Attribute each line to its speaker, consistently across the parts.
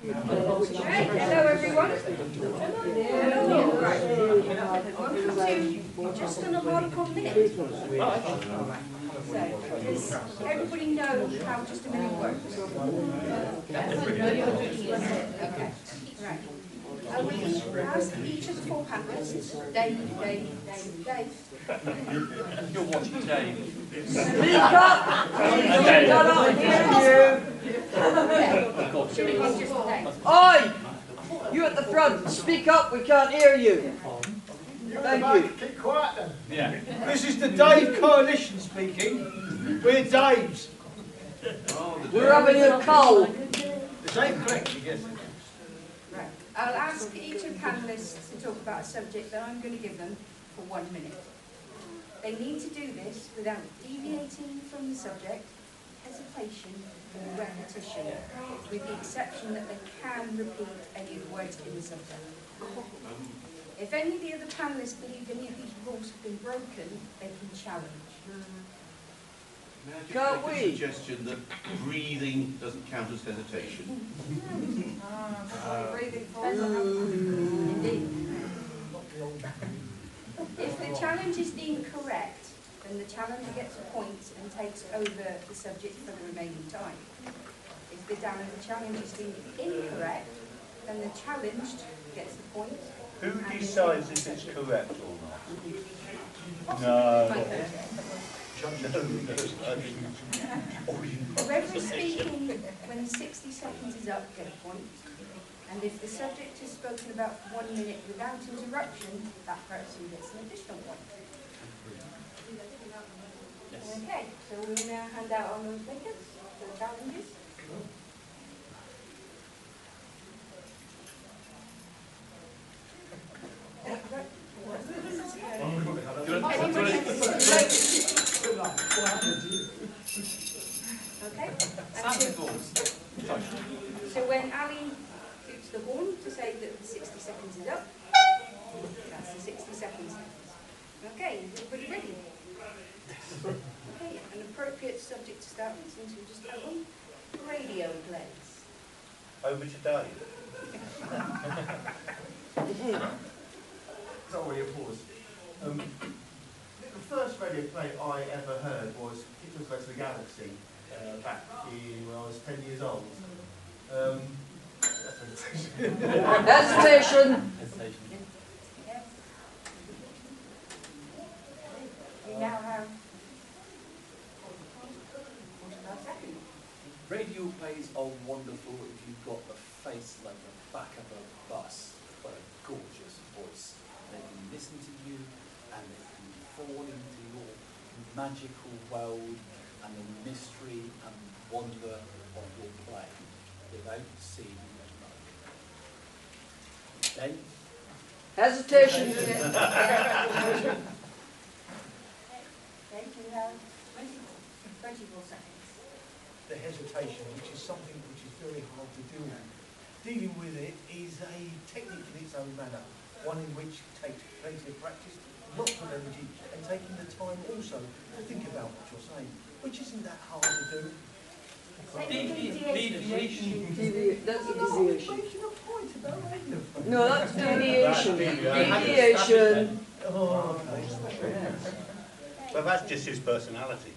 Speaker 1: Hello everyone. Hello. Right. Welcome to just an Armadacon minute. So, does everybody know how just a minute works? Okay. Right. We ask each of the four panelists, Dave.
Speaker 2: You're watching Dave.
Speaker 3: Speak up! We cannot hear you! Oi! You at the front, speak up, we can't hear you. Thank you.
Speaker 4: Keep quiet then.
Speaker 2: Yeah.
Speaker 4: This is the Dave Coalition speaking. We're Daves.
Speaker 3: We're having a cold.
Speaker 4: The same correct, I guess.
Speaker 1: Right. I'll ask each of the panelists to talk about a subject that I'm going to give them for 1 minute. They need to do this without deviating from the subject, hesitation or repetition, with the exception that they can repeat any of the words in the subject. If any of the other panelists believe any of these rules have been broken, they can challenge.
Speaker 5: May I just
Speaker 3: Can't
Speaker 5: make
Speaker 3: we?
Speaker 5: a suggestion that breathing doesn't count as hesitation?
Speaker 1: Breathing Indeed. If the challenge is deemed correct, then the challenger gets a point and takes over the subject for the remaining time. If the challenge is deemed incorrect, then the challenged gets the point.
Speaker 6: Who decides if it's correct or not?
Speaker 1: Whoever is speaking when 60 seconds is up get a point. And if the subject has spoken about for 1 minute without interruption, that person gets an additional point. Okay, so we'll now hand out our those tickets for the challenges. Okay. So when Ali toots the horn to say that the 60 seconds is up, that's the 60 seconds. Okay, is everybody ready? Okay, an appropriate subject to start with, since we just had one. Radio plays.
Speaker 6: Over to Dave.
Speaker 4: It's already a pause. The first radio play I ever heard was Hitler's Go to the Galaxy back when I was 10 years old.
Speaker 3: Hesitation!
Speaker 1: Yeah. We now have 45 seconds.
Speaker 2: Radio plays are wonderful if you've got a face like the back of a bus, but a gorgeous voice. They can listen to you and they can fall into your magical world and the mystery and wonder of your play without seeing you know. Then,
Speaker 3: Hesitation!
Speaker 1: Okay, you have 24 seconds.
Speaker 4: The hesitation, which is something which is very hard to deal with. Dealing with it is a technique in its own manner, one in which takes plenty of practice, lots of energy, and taking the time also to think about what you're saying, which isn't that hard to do.
Speaker 2: deviation.
Speaker 3: That's a deviation.
Speaker 4: Making a point about radio.
Speaker 3: No, that's deviation. Deviation.
Speaker 4: Oh, okay.
Speaker 6: Well, that's just his personality.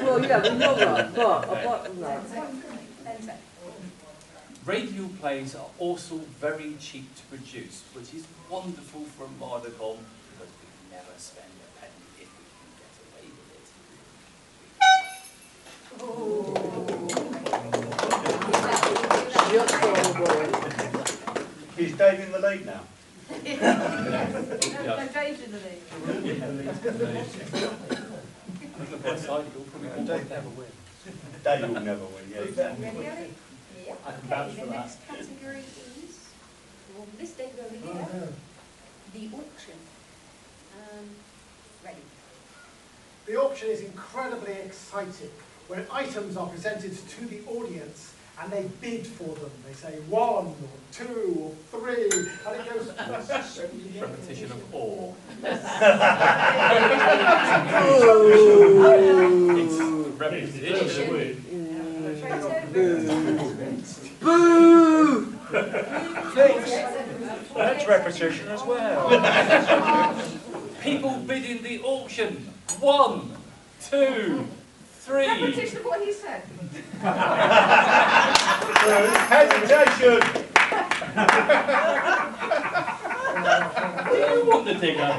Speaker 3: Well, yeah, we know that, but apart from that.
Speaker 1: 10 seconds.
Speaker 2: Radio plays are also very cheap to produce, which is wonderful for Armadacon because we can never spend a penny if we can get away with it.
Speaker 6: Is Dave in the lead now?
Speaker 1: Dave's in the lead.
Speaker 6: Dave never wins. Dave will never win, yeah.
Speaker 1: Ready, Ali? Yeah.
Speaker 2: I can
Speaker 1: Okay,
Speaker 2: vouch
Speaker 1: the
Speaker 2: for that.
Speaker 1: next category is, well, this Dave over here, the auction. Ready.
Speaker 7: The auction is incredibly exciting when items are presented to the audience and they bid for them. They say 1 or 2 or 3 and it goes
Speaker 2: Repetition of awe. It's repetition.
Speaker 1: Boo!
Speaker 3: Boo!
Speaker 6: That's repetition as well.
Speaker 2: People bidding the auction. 1, 2, 3.
Speaker 1: Repetition of what he said.
Speaker 6: Hesitation.
Speaker 2: Do you want the digger?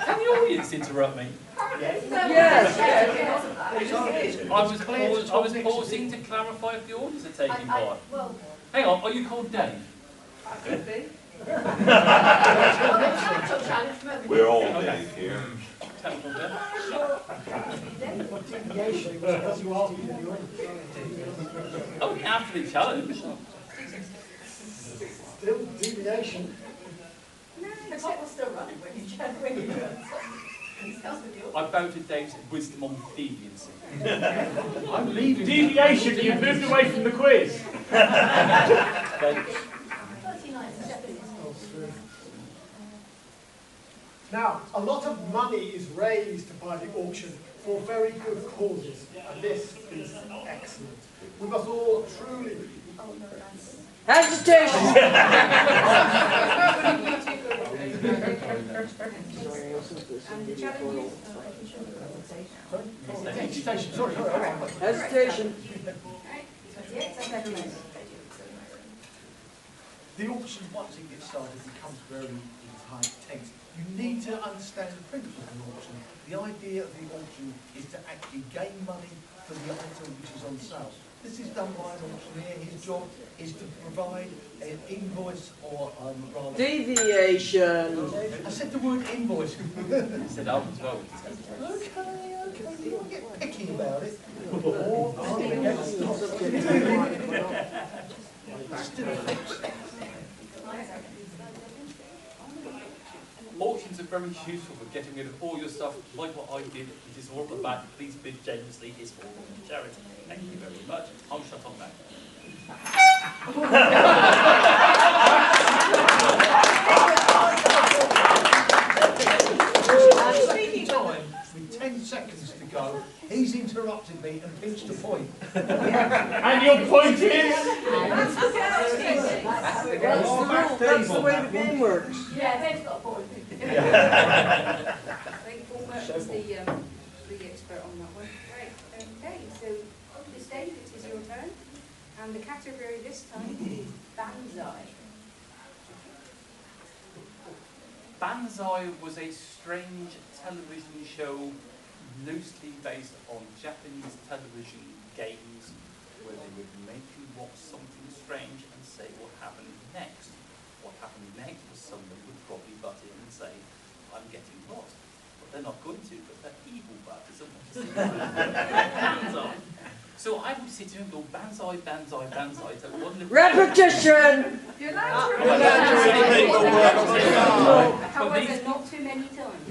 Speaker 2: Can the audience interrupt me?
Speaker 3: Yes.
Speaker 2: I was pausing to clarify if the audience are taking part.
Speaker 8: Well,
Speaker 2: Hang on, are you called Dave?
Speaker 1: I could be.
Speaker 5: We're all Dave here.
Speaker 2: Technical Dave.
Speaker 7: What deviation was because you asked me to do it.
Speaker 2: Oh, after the challenge.
Speaker 7: Still deviation.
Speaker 8: the clock was still running when you
Speaker 2: I bow to Dave's wisdom on deviancy.
Speaker 6: I'm leaving. Deviation, you've moved away from the quiz.
Speaker 7: Now, a lot of money is raised by the auction for very good causes, and this is excellent. We must all truly...
Speaker 3: Hesitation.
Speaker 1: And the challenge
Speaker 7: Hesitation, sorry.
Speaker 3: Hesitation.
Speaker 4: The auction, once it gets started, becomes very intense. You need to understand the principle of the auction. The idea of the auction is to actually gain money for the item which is on sale. This is done by an auctioneer. His job is to provide an invoice or rather...
Speaker 3: Deviation.
Speaker 4: I said the word invoice.
Speaker 2: I said up as well.
Speaker 4: Okay. You don't get picky about it. Still affects.
Speaker 2: Auctions are very useful for getting rid of all your stuff, like what I did. It is all at the back. Please bid generously. It's all for charity. Thank you very much. I'll shut on that.
Speaker 4: Speaking time, with 10 seconds to go, he's interrupted me and pinched a point.
Speaker 6: And your point is?
Speaker 3: That's the way the game works.
Speaker 8: Yeah, they've got a point.
Speaker 1: I think Paul Merton's the expert on that one. Right, okay, so this Dave, it is your turn. And the category this time is Banzai.
Speaker 2: Banzai was a strange television show loosely based on Japanese television games where they would make you watch something strange and say what happened next. What happened next was somebody would probably butt in and say, I'm getting lost. But they're not going to, but they're evil butters and want to see Banzai. So I would sit here and go, Banzai, Banzai, Banzai. So one little
Speaker 3: Repetition.
Speaker 1: You're allowed to However, not too many times.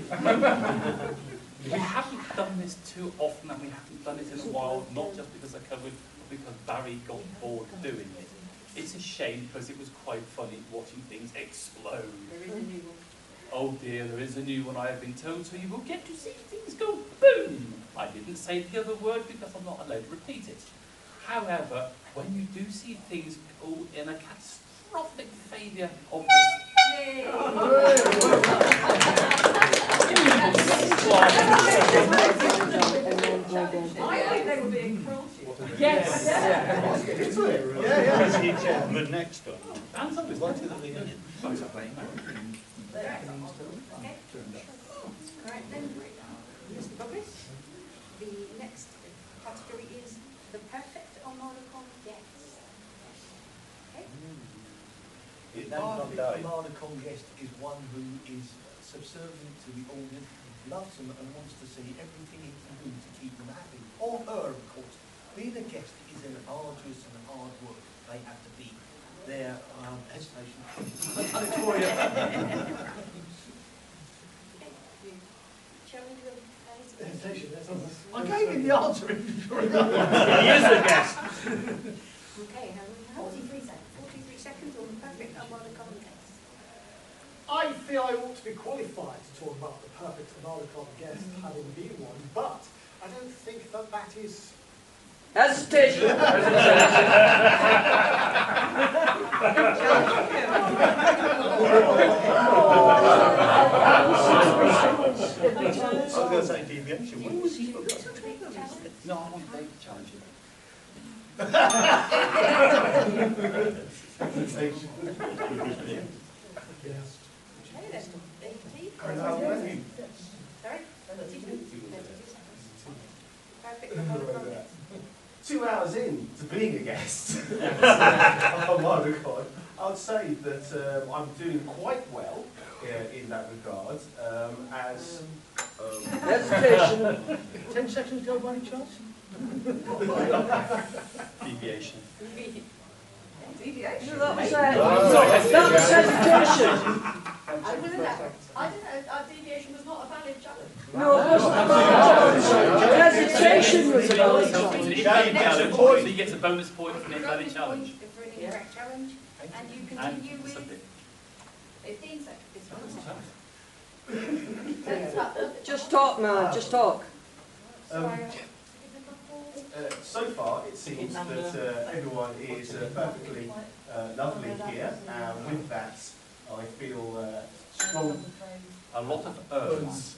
Speaker 2: We haven't done this too often and we haven't done it in a while, not just because I covered, but because Barry got bored doing it. It's a shame because it was quite funny watching things explode.
Speaker 1: There is a new one.
Speaker 2: Oh dear, there is a new one I have been told, so you will get to see things go boom. I didn't say the other word because I'm not allowed to repeat it. However, when you do see things go in a catastrophic failure of the
Speaker 8: I think they were being cruel to you.
Speaker 2: yes.
Speaker 6: The next one.
Speaker 2: Banzai was right to the beginning. Folks are playing that.
Speaker 1: Right then, Mr. Bobbis, the next category is the perfect Armadacon guest. Okay?
Speaker 4: The perfect Armadacon guest is one who is subservient to the audience, loves them and wants to see everything he can do to keep them happy. Or her, of course. Being a guest is an arduous and hard work. They have to be there. Hesitation. Victoria.
Speaker 1: Shall we go?
Speaker 7: Hesitation, that's on
Speaker 4: I gave him the answer.
Speaker 6: He is the guest.
Speaker 1: Okay, how 43 seconds. 43 seconds on the perfect Armadacon guest.
Speaker 7: I feel I ought to be qualified to talk about the perfect Armadacon guest, having been one, but I don't think that that is...
Speaker 3: Hesitation.
Speaker 6: was going to say deviation. What was he?
Speaker 2: No, I want Dave to challenge you.
Speaker 1: Sorry?
Speaker 6: 2 hours in to being a guest on Armadacon, I would say that I'm doing quite well in that regard. As
Speaker 3: Hesitation.
Speaker 4: 10 seconds go by any chance?
Speaker 2: Deviation.
Speaker 8: Deviation.
Speaker 3: That was hesitation.
Speaker 8: I don't know, deviation was not a valid challenge.
Speaker 3: No, it wasn't. Hesitation was a valid challenge.
Speaker 2: So he gets a bonus point for an invalid challenge.
Speaker 1: For an incorrect challenge, and you continue with 15 seconds.
Speaker 3: Just talk, man, just talk.
Speaker 6: So far, it seems that everyone is perfectly lovely here, and with that, I feel strong.
Speaker 2: A lot of R's.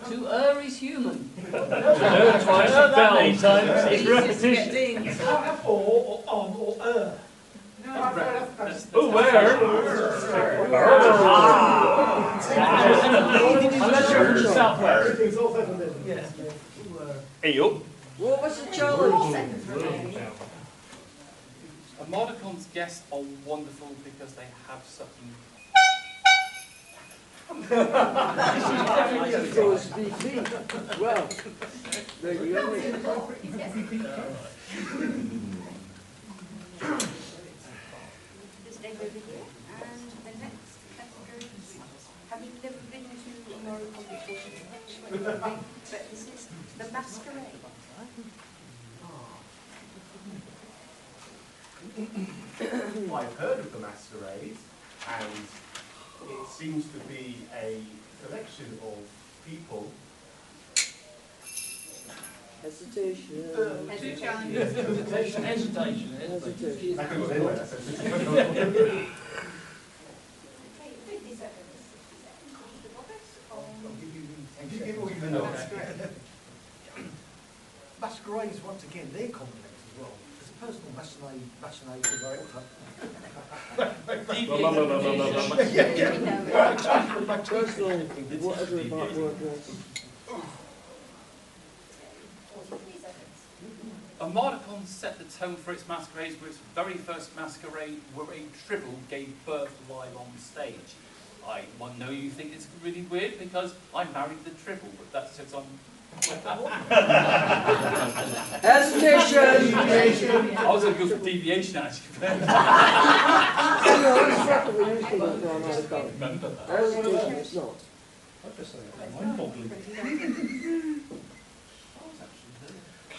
Speaker 8: To err is human.
Speaker 9: Twice a bell. It's repetition.
Speaker 7: Or on or
Speaker 9: Oh, where? Unless you're from Southwest.
Speaker 7: Everything's all settled in.
Speaker 4: Yes.
Speaker 9: Hey, up.
Speaker 3: What was the challenge?
Speaker 2: Armadacon's guests are wonderful because they have something.
Speaker 3: So it's BP. Well, there you go.
Speaker 1: This over here, and the next category is, having never been to a Armadacon before, but this is the masquerade.
Speaker 6: I've heard of the masquerade, and it seems to be a collection of people.
Speaker 3: Hesitation.
Speaker 9: Hesitation.
Speaker 3: Hesitation.
Speaker 6: I couldn't say that.
Speaker 1: Okay, 50 seconds.
Speaker 6: You give all the notes.
Speaker 4: Masquerades, once again, they're complex as well. There's a personal machination
Speaker 3: Personal, whatever that word was.
Speaker 2: Armadacon set the tone for its masquerades with its very first masquerade where a tribble gave birth live on stage. I know you think it's really weird because I married the tribble, but that sits on.
Speaker 3: Hesitation!
Speaker 2: I was going to go for deviation actually.
Speaker 3: No, it's not that we used to go on Armadacon.
Speaker 2: Remember that.
Speaker 3: Hesitation is not.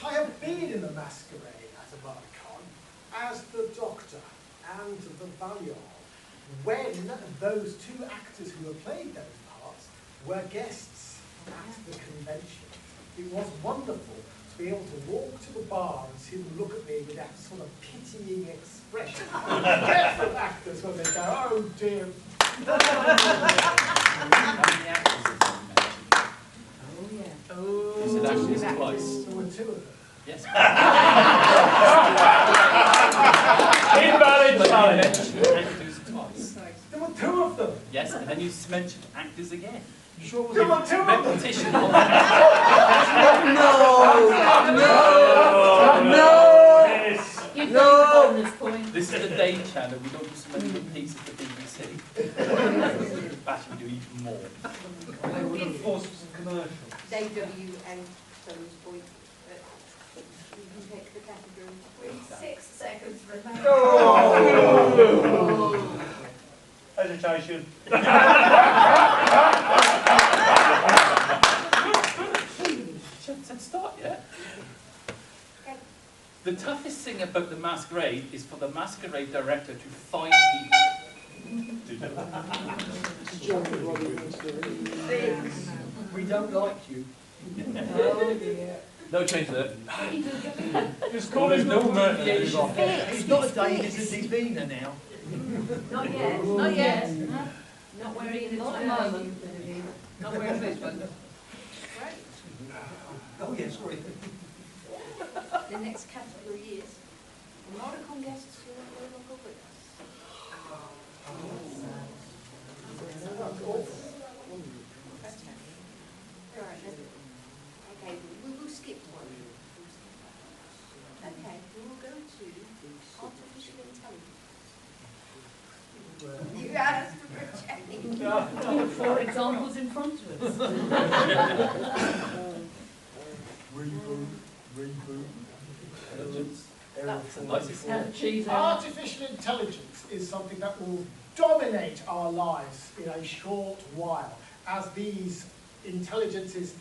Speaker 7: I have been in the masquerade at Armadacon as the Doctor and the Valiant when those two actors who have played those parts were guests at the convention. It was wonderful to be able to walk to the bar and see them look at me with that sort of pitying expression. Yes, the actors when they go, oh dear.
Speaker 2: Is it actually twice?
Speaker 7: There were two of them.
Speaker 2: Yes.
Speaker 9: Invalid challenge.
Speaker 2: Actors twice.
Speaker 7: There were two of them.
Speaker 2: Yes, and then you mentioned actors again.
Speaker 7: There were two of them.
Speaker 2: Repetition.
Speaker 3: No! No!
Speaker 2: This is the day channel. We don't do so many repeats as the BBC. Actually, we do even more.
Speaker 4: I would have forced some commercials.
Speaker 1: Dave W. and Tony's point, but you can pick the category.
Speaker 8: With 6 seconds remaining.
Speaker 6: Hesitation.
Speaker 2: She hasn't said start yet. The toughest thing about the masquerade is for the masquerade director to find people.
Speaker 4: We don't like you.
Speaker 8: Oh dear.
Speaker 9: No change there. Just call him no murder.
Speaker 4: He's not a Dane, he's a Divina now.
Speaker 8: Not yet. Not yet. Not wearing it at the moment. Not wearing this one.
Speaker 1: Right.
Speaker 4: Oh yeah, sorry.
Speaker 1: The next category is Armadacon guests who are no longer with us. Right, okay, we will skip one. Okay, we will go to artificial intelligence. You asked for a change.
Speaker 8: 4 examples in front of us.
Speaker 7: Artificial intelligence is something that will dominate our lives in a short while, as these intelligences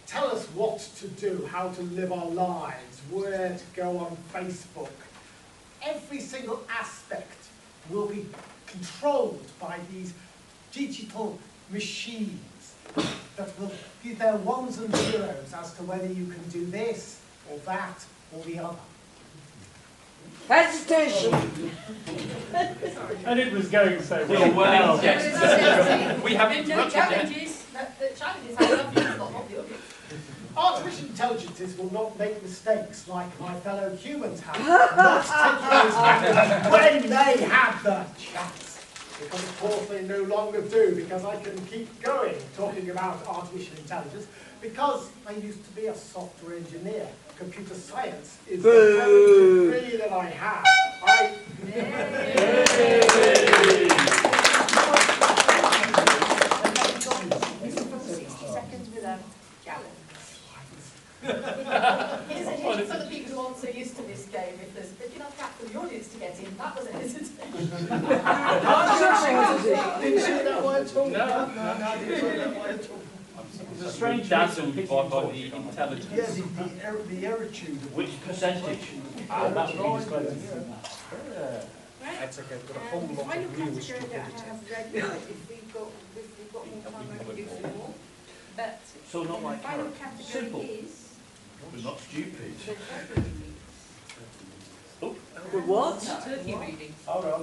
Speaker 7: tell us what to do, how to live our lives, where to go on Facebook. Every single aspect will be controlled by these digital machines that will give their ones and zeros as to whether you can do this or that or the other.
Speaker 3: Hesitation.
Speaker 9: And it was going so
Speaker 2: Well,
Speaker 9: well.
Speaker 2: yes. We haven't
Speaker 1: No
Speaker 2: interrupted yet.
Speaker 1: challenges.
Speaker 8: The challenge is how lovely it's not obvious.
Speaker 7: Artificial intelligences will not make mistakes like my fellow humans have, not taking those actions when they have the chance. Because of course they no longer do, because I can keep going talking about artificial intelligence, because I used to be a software engineer. Computer science is the very degree that I have.
Speaker 1: This is for 60 seconds with a challenge.
Speaker 8: Here's a hint for the people who aren't so used to this game. If there's big enough gap for the audience to get in, that was a hesitation.
Speaker 4: Didn't see that one at all.
Speaker 9: No.
Speaker 4: I didn't see that one at all.
Speaker 9: It's a strange
Speaker 2: Dazzled
Speaker 9: mix
Speaker 2: by
Speaker 9: of
Speaker 2: the
Speaker 9: pity and
Speaker 2: intelligence.
Speaker 4: Yeah, the erritude of
Speaker 9: Which percentage?
Speaker 4: Ah,
Speaker 9: That's
Speaker 4: right.
Speaker 9: what he's supposed to
Speaker 1: Right?
Speaker 6: That's okay, I've got a
Speaker 1: The
Speaker 6: whole lot
Speaker 1: final
Speaker 6: of real
Speaker 1: category that I
Speaker 6: stupidity.
Speaker 1: have read out, if we've got more time, I can do some more. But
Speaker 9: So not like
Speaker 1: the final
Speaker 9: carrots.
Speaker 1: category
Speaker 9: Simple.
Speaker 1: is
Speaker 5: We're not stupid.
Speaker 1: the turkey reading.
Speaker 3: The what?
Speaker 8: Turkey reading.
Speaker 6: All right.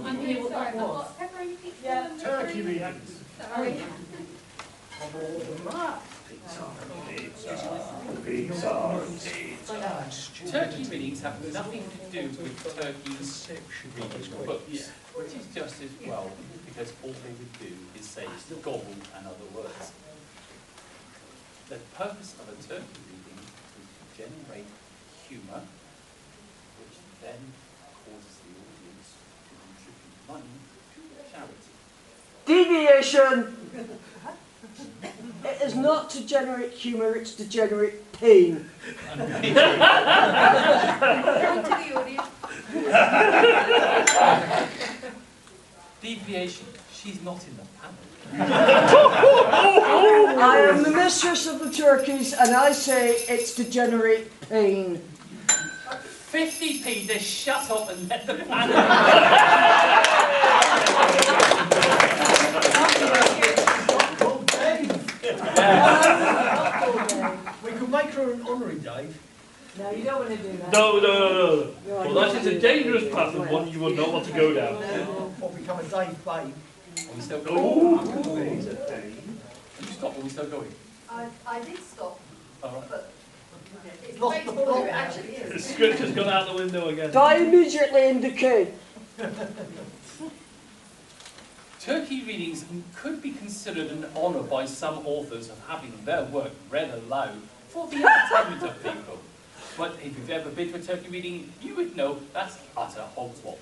Speaker 8: I'm here what that was.
Speaker 1: Pepperoni pizza.
Speaker 8: Yeah.
Speaker 7: Turkey readings.
Speaker 1: Sorry.
Speaker 2: Turkey readings have nothing to do with turkeys reading books, which is just as well, because all they would do is say gobble and other words. The purpose of a turkey reading is to generate humour, which then causes the audience to contribute money to charity.
Speaker 3: Deviation. It is not to generate humour, it's to generate pain.
Speaker 1: Point to the audience.
Speaker 2: Deviation. She's not in the panel.
Speaker 3: I am the mistress of the turkeys and I say it's to generate pain.
Speaker 2: 50p, just shut up and let the panel.
Speaker 4: called Dave. We could make her an honorary Dave.
Speaker 8: No, you don't want to do that.
Speaker 9: No. Well, that is a dangerous path and one you will not want to go down.
Speaker 4: Or become a Dave Babe.
Speaker 2: Are we still going?
Speaker 9: Oh.
Speaker 2: You stop, are we still going?
Speaker 8: I did stop,
Speaker 2: All right.
Speaker 8: but it's
Speaker 4: Lost the
Speaker 8: debatable
Speaker 4: plot.
Speaker 8: who it actually
Speaker 9: The
Speaker 8: is.
Speaker 9: script has gone out the window again.
Speaker 3: Die immediately in decay.
Speaker 2: Turkey readings could be considered an honour by some authors of having their work read aloud for the entertainment of people. But if you've ever been to a turkey reading, you would know that's utter hogwash.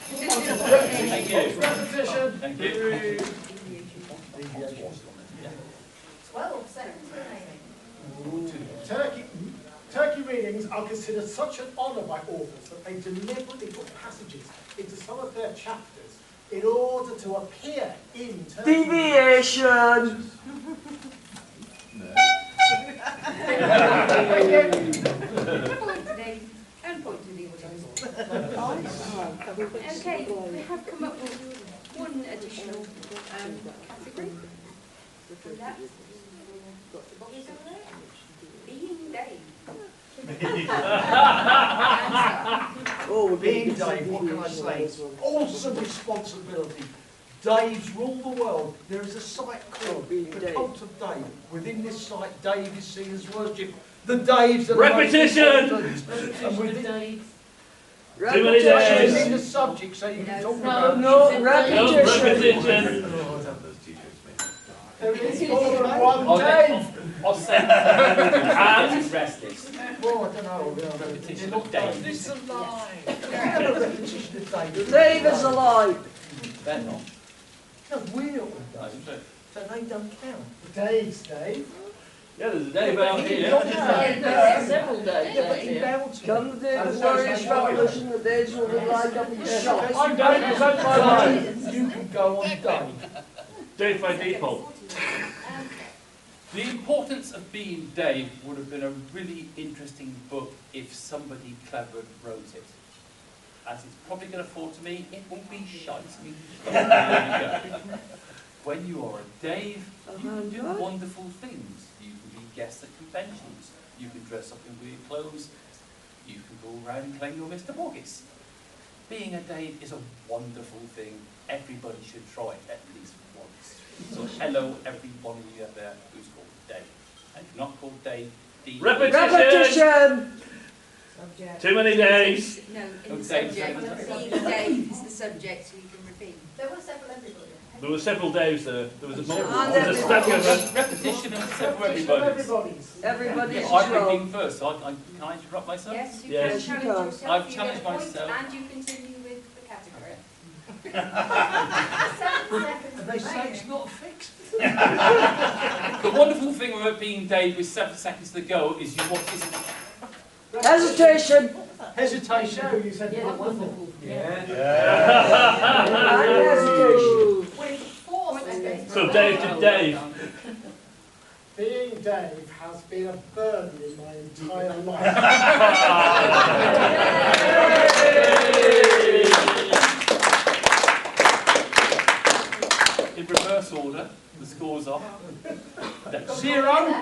Speaker 2: Thank you.
Speaker 7: Repetition.
Speaker 2: Thank you.
Speaker 8: 12 seconds remaining.
Speaker 7: Turkey readings are considered such an honour by authors that they deliberately put passages into some of their chapters in order to appear in Turkey.
Speaker 3: Deviation.
Speaker 1: Point today and point to the audience. Okay, we have come up with one additional category. And that is the being Dave?
Speaker 3: Oh, we're
Speaker 4: Being
Speaker 3: getting
Speaker 4: Dave, what can I say? Awesome responsibility. Daves rule the world. There is a site called
Speaker 3: Being
Speaker 4: the
Speaker 3: Dave.
Speaker 4: Cult of Dave. Within this site, Dave is seen as worship. The Daves are
Speaker 9: Repetition!
Speaker 4: the most important. And within,
Speaker 8: Days.
Speaker 9: Too many
Speaker 4: within
Speaker 9: days.
Speaker 4: the subject, so you can talk
Speaker 8: No,
Speaker 4: about.
Speaker 3: No,
Speaker 8: Days.
Speaker 9: No,
Speaker 3: repetition.
Speaker 9: repetition.
Speaker 4: There is more than one Dave.
Speaker 2: I'll say and rest this.
Speaker 4: Well, I don't know.
Speaker 2: Repetition
Speaker 4: They're
Speaker 2: of
Speaker 4: not
Speaker 2: Dave.
Speaker 4: Daves. It's a lie. You have a repetition of Dave.
Speaker 3: Dave is alive.
Speaker 2: They're not.
Speaker 4: No, we're all
Speaker 2: No,
Speaker 4: Dave.
Speaker 2: true.
Speaker 4: So they don't count.
Speaker 7: Dave's Dave.
Speaker 9: Yeah, there's a Dave out here.
Speaker 8: There's several days
Speaker 4: Yeah,
Speaker 8: out
Speaker 4: but he
Speaker 8: here.
Speaker 4: bowed to
Speaker 3: Come
Speaker 4: me.
Speaker 3: the day the warriors revolution, the days will be lined up in the shop.
Speaker 9: I'm Dave, present my life.
Speaker 4: You can go on Dave.
Speaker 9: Dave by default.
Speaker 2: The Importance of Being Dave would have been a really interesting book if somebody clever wrote it. As it's probably going to fall to me, it won't be shite. There you go. When you are a Dave, you can do wonderful things. You can be guests at conventions. You can dress up in weird clothes. You can go around and claim you're Mr. Boggis. Being a Dave is a wonderful thing. Everybody should try it at least once. So hello, every one of you out there who's called Dave. And if you're not called Dave, D.
Speaker 3: Repetition.
Speaker 9: Too many days.
Speaker 1: No, in
Speaker 2: Oh,
Speaker 1: the
Speaker 2: Dave,
Speaker 1: subject.
Speaker 2: Dave.
Speaker 1: Being Dave is the subject, so you can repeat.
Speaker 10: There were several everybody.
Speaker 9: There were several Daves there. There was a
Speaker 3: And
Speaker 9: stack of them.
Speaker 2: Repetition of several everybody's.
Speaker 3: everybody's
Speaker 2: Yeah, I'm
Speaker 3: wrong.
Speaker 2: repeating first, so can I interrupt myself?
Speaker 1: Yes, you
Speaker 9: Yes.
Speaker 1: can
Speaker 3: Yes, you
Speaker 1: challenge
Speaker 3: can.
Speaker 1: yourself.
Speaker 2: I've
Speaker 1: you
Speaker 2: challenged
Speaker 1: get a point,
Speaker 2: myself.
Speaker 1: And you continue with the category.
Speaker 10: 7 seconds.
Speaker 4: And they say it's not fixed.
Speaker 2: The wonderful thing about being Dave with 7 seconds to go is you watch this.
Speaker 3: Hesitation.
Speaker 4: Hesitation.
Speaker 7: No, you said
Speaker 8: Yeah,
Speaker 7: wonderful.
Speaker 8: wonderful.
Speaker 4: Yeah.
Speaker 3: And hesitation.
Speaker 10: With 4 seconds.
Speaker 9: So Dave to Dave.
Speaker 7: Being Dave has been a burden in my entire life.
Speaker 2: In reverse order, the scores are
Speaker 4: 0.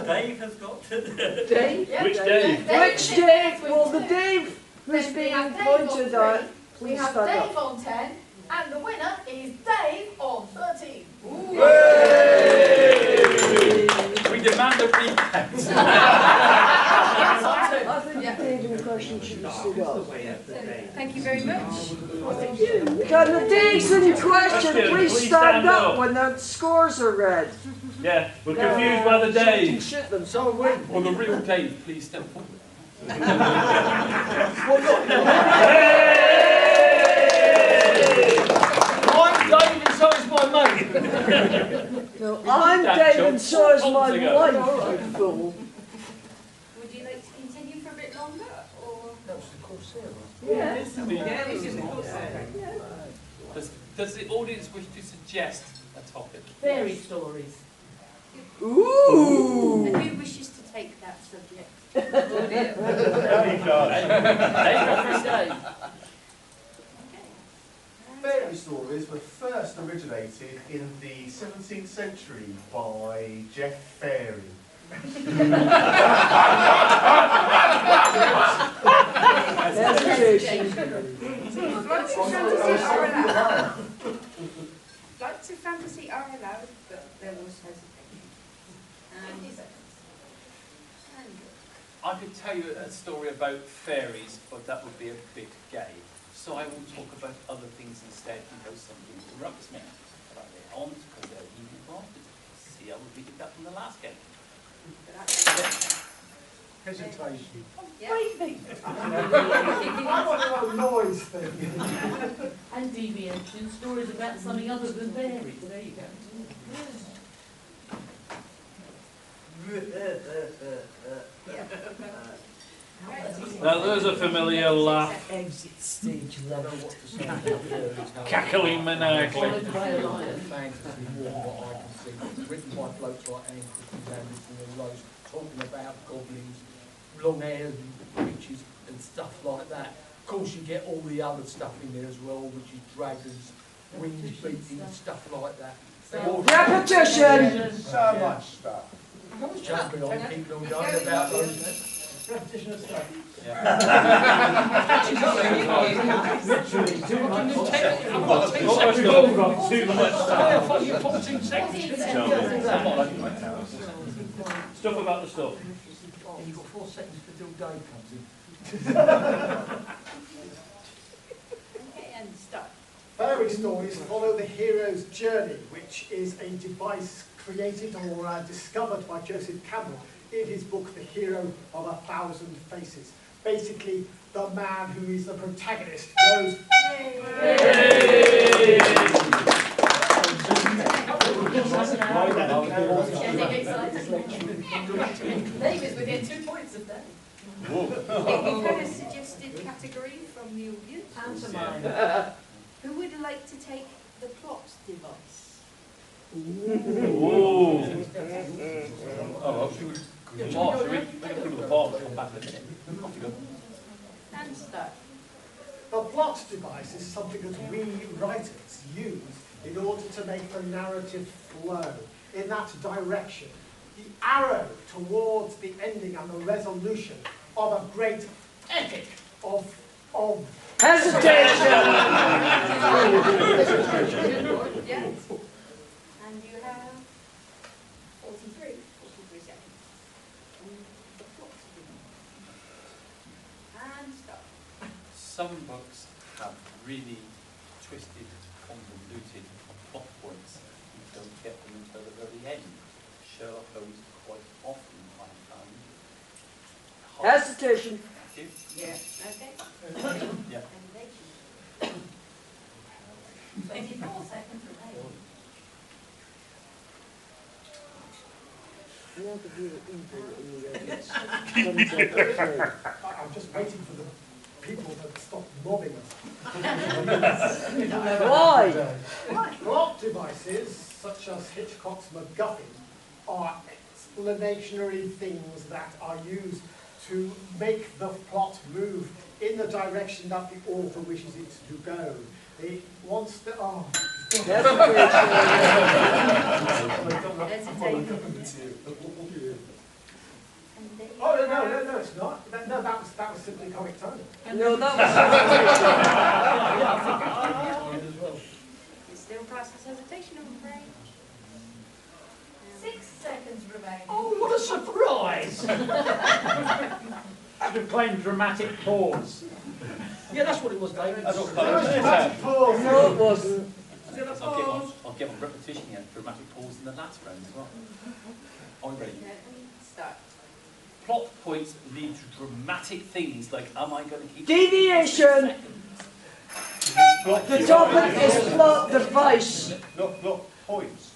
Speaker 11: Dave has got to.
Speaker 3: Dave.
Speaker 10: Yeah,
Speaker 9: Which Dave?
Speaker 3: Which Dave? Well, the Dave who's
Speaker 10: Then we
Speaker 3: being
Speaker 10: have Dave on
Speaker 3: pointed
Speaker 10: 3,
Speaker 3: at.
Speaker 10: we
Speaker 3: Please
Speaker 10: have
Speaker 3: stand up.
Speaker 10: Dave on 10, and the winner is Dave on 13.
Speaker 2: we demand a recount.
Speaker 3: I think the Dave in question should have stood up.
Speaker 1: Thank you very much.
Speaker 3: Can the Daves in question
Speaker 9: Please
Speaker 3: please stand up
Speaker 9: up.
Speaker 3: when the scores are read?
Speaker 9: Yeah, we're confused by the Daves.
Speaker 3: Shoot them.
Speaker 4: So we.
Speaker 2: Or the real Dave, please step forward.
Speaker 4: I'm Dave and so is my mate.
Speaker 3: No, I'm
Speaker 2: That
Speaker 3: Dave and
Speaker 2: joke
Speaker 3: so is my
Speaker 2: 4 months ago.
Speaker 3: wife, you fool.
Speaker 1: Would you like to continue for a bit longer, or?
Speaker 4: That was the Coursera.
Speaker 2: Does the audience wish to suggest a topic?
Speaker 8: Fairy stories.
Speaker 3: Ooh!
Speaker 1: And who wishes to take that subject?
Speaker 2: Dave,
Speaker 8: Every day.
Speaker 6: Fairy stories were first originated in the 17th century by Jeff Fairy.
Speaker 3: Hesitation.
Speaker 1: Flights of fantasy are allowed. Flights of fantasy are allowed, but there was hesitation. And
Speaker 2: I could tell you a story about fairies, but that would be a bit gay. So I will talk about other things instead because somebody interrupts me. But I on because they're easy granted. See, I would be that from the last game.
Speaker 4: Hesitation.
Speaker 1: yeah.
Speaker 7: I want to know noise thing.
Speaker 8: And deviation, stories about something other than fairies. There you go.
Speaker 9: Now there's a familiar laugh,
Speaker 4: Exit stage left. I don't know what to say about fairies.
Speaker 9: cackling maniacally.
Speaker 8: Followed by a lion.
Speaker 4: Fantasy more what I can see. It's written by blokes like Anne Christine Anderson and those talking about goblins, long-haired creatures and stuff like that. Of course you get all the other stuff in there as well, which is dragons, wings beating, stuff like that. They all-
Speaker 3: Repetition!
Speaker 6: So much stuff.
Speaker 4: Jumping on people all going about those. Repetition of stuff.
Speaker 9: Literally, too much. Too much. 14 seconds. Stuff about the stuff.
Speaker 4: And you've got 4 seconds till Dave comes in.
Speaker 1: Okay, and start.
Speaker 7: Fairy stories follow the hero's journey, which is a device created or discovered by Joseph Campbell in his book, The Hero of 1,000 Faces. Basically, the man who is the protagonist goes,
Speaker 10: David's within 2 points of that.
Speaker 1: We've had a suggested category from the audience.
Speaker 8: Pantomime.
Speaker 1: Who would like to take the plot device?
Speaker 9: Ooh.
Speaker 2: Oh, should we go to the bar and come back in a minute? Off you go.
Speaker 1: And start.
Speaker 7: the plot device is something that we writers use in order to make the narrative flow in that direction. The arrow towards the ending and the resolution of a great epic of
Speaker 3: hesitation.
Speaker 1: Yes. And you have 43 seconds. The plot and stop.
Speaker 2: Some books have really twisted, convoluted plot points. You don't get them until the very end. Sherlock Holmes quite often I found.
Speaker 3: Hesitation.
Speaker 1: Yeah. Okay.
Speaker 2: Yeah.
Speaker 10: 24 seconds remaining.
Speaker 7: I'm just waiting for the people to stop mobbing us.
Speaker 3: Why?
Speaker 7: Plot devices, such as Hitchcock's MacGuffin, are explanatory things that are used to make the plot move in the direction that the author wishes it to go. It wants to... Oh. Oh, no, it's not. No, that was simply comic timing.
Speaker 3: No, that was...
Speaker 1: It's still process hesitation, I'm afraid.
Speaker 10: 6 seconds remaining.
Speaker 11: Oh, what a surprise!
Speaker 9: Should have claimed dramatic pause.
Speaker 11: Yeah, that's what it was, David.
Speaker 2: That's what
Speaker 7: Dramatic pause.
Speaker 3: No, it wasn't.
Speaker 2: I'll give them repetition here, dramatic pause in the last round as well. Are we ready?
Speaker 1: Start.
Speaker 2: Plot points lead to dramatic things like, am I going to keep...
Speaker 3: Deviation. The topic is plot device,
Speaker 6: Not points.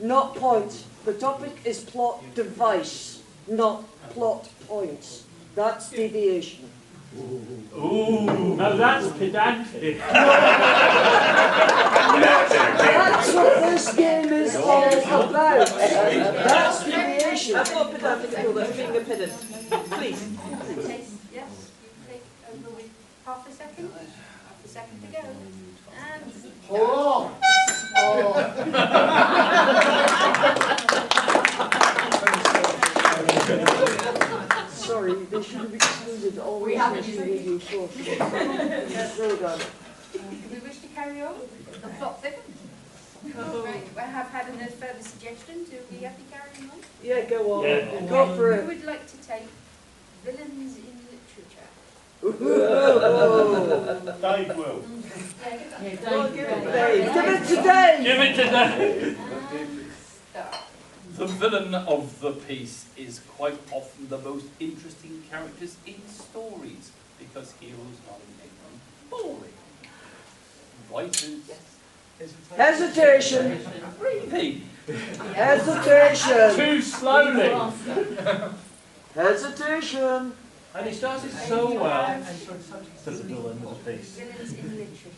Speaker 3: not point. The topic is plot device, not plot points. That's deviation.
Speaker 9: Ooh, now that's pedantic.
Speaker 3: That's what this game is all about. That's deviation.
Speaker 8: That's not pedantic at all, that's being a pedant. Please.
Speaker 1: Yes, you take over with half a second. Half a second to go. And
Speaker 7: Plot.
Speaker 3: Sorry, they should have excluded all
Speaker 10: We
Speaker 3: this
Speaker 10: haven't
Speaker 3: national radio sources. Well done.
Speaker 1: do we wish to carry on?
Speaker 10: The plot thickens.
Speaker 1: Right, I have had a further suggestion. Do we have to carry on?
Speaker 3: Yeah, go on.
Speaker 9: Yeah.
Speaker 3: Go for
Speaker 1: Who
Speaker 3: it.
Speaker 1: would like to take villains in literature?
Speaker 6: Dave will.
Speaker 3: Well, give it to Dave. Give it to Dave.
Speaker 9: Give it to them.
Speaker 1: Start.
Speaker 2: The villain of the piece is quite often the most interesting characters in stories because heroes are inherently boring. Writers...
Speaker 3: Hesitation.
Speaker 2: Repeat.
Speaker 3: Hesitation.
Speaker 9: Too slowly.
Speaker 3: Hesitation.
Speaker 9: And he started so well. The villain of the piece.
Speaker 1: Villains in literature.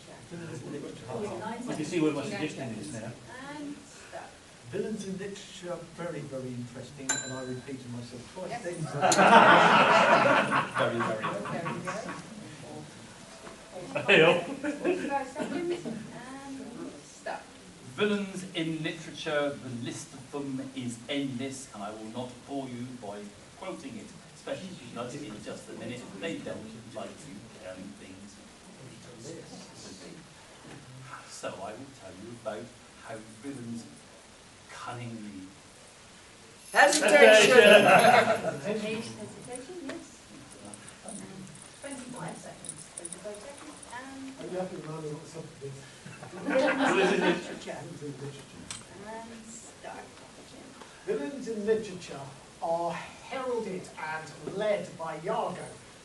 Speaker 9: You can see where my suggestion is now.
Speaker 1: And start.
Speaker 4: Villains in literature are very, very interesting, and I repeated myself twice.
Speaker 1: Yes.
Speaker 4: Then.
Speaker 2: Very, very.
Speaker 1: Very good.
Speaker 9: Hey, oh.
Speaker 1: 45 seconds. And start.
Speaker 2: Villains in literature, the list of them is endless, and I will not bore you by quoting it, especially because in just a minute they don't like you carrying things. So I will tell you about how villains cunningly...
Speaker 3: Hesitation!
Speaker 1: Hesitation, yes.
Speaker 10: 25 seconds.
Speaker 1: 25 seconds, and
Speaker 7: You have to remind me what the subject is.
Speaker 1: literature.
Speaker 7: Villains in literature.
Speaker 1: And start.
Speaker 7: Villains in literature are heralded and led by Iago,